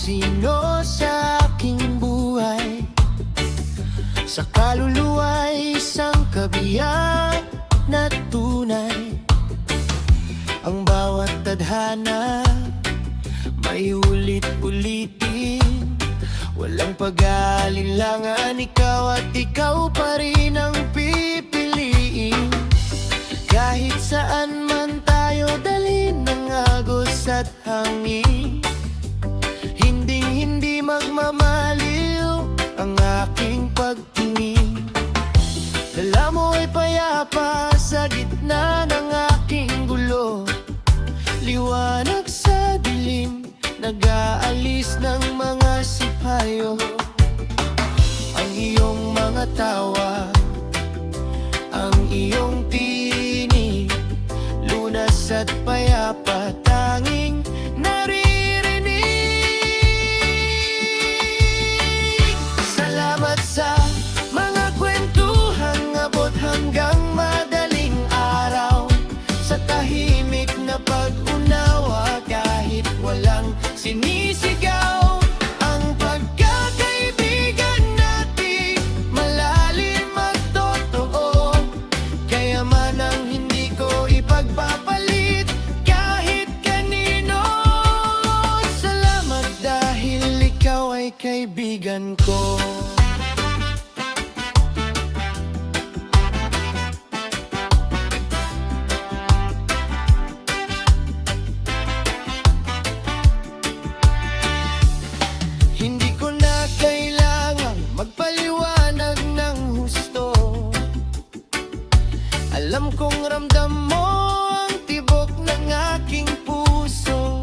sino sa aking buhay. Sa kaluluwa'y isang kabiyak na tunay. Ang bawat tadhana may ulit-ulitin. Walang pag-aalinlangan, ikaw at ikaw pa rin ang pipiliin. Kahit saan man tayo dalhin ng agos at hangin, hinding-hindi magmamaliw ang aking pagtingin. Dala mo ay payapa sa gitna ng aking gulo. Liwanag sa dilim, nag-aalis ng mga sipayo. Ang iyong mga tawa, ang iyong tinig, lunas at payapa, tanging naririnig. Salamat sa mga kwentuhang abot hanggang madaling araw. Sa tahimik na pag-unawa, kahit walang sinisigaw. Ang pagkakaibigan natin malalim at totoo. Kaya man ang hindi ko ipagpapalit kahit kanino. Salamat dahil ikaw ay kaibigan ko. Hindi ko na kailangang magpaliwanag ng husto. Alam kong ramdam mo ang tibok ng aking puso.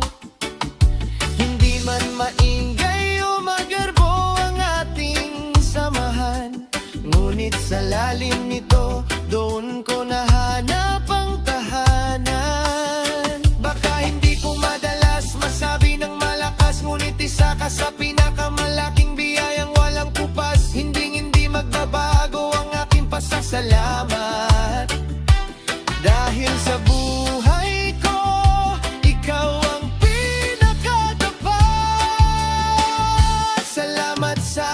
Hindi man maingay o magarbo ang ating samahan, ngunit sa lalim nito, doon ko nahanap ang tahanan. Baka hindi ko madalas masabi ng malakas, ngunit isa ka sa pinakamalaking biyayang walang kupas. Hindi magbabago ang aking pasasalamat. Dahil sa buhay ko, ikaw ang pinakatapat. Salamat sa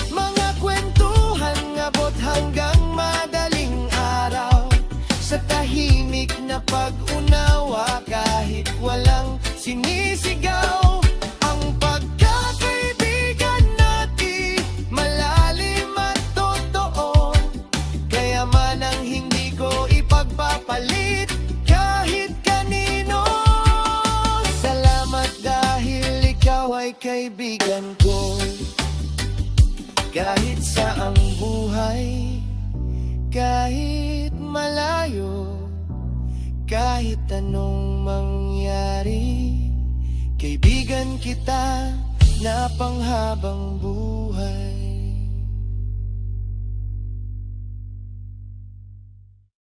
mga kwentuhan abot hanggang madaling araw. Sa tahimik na pag-unawa, kahit walang sinisigaw. Ang pagkakaibigan natin malalim at totoo. Kaya man ang hindi ko ipagpapalit kahit kanino. Salamat dahil ikaw ay kaibigan ko. Kahit saang buhay, kahit malayo, kahit anong mangyari, kaibigan kita na panghabang buhay.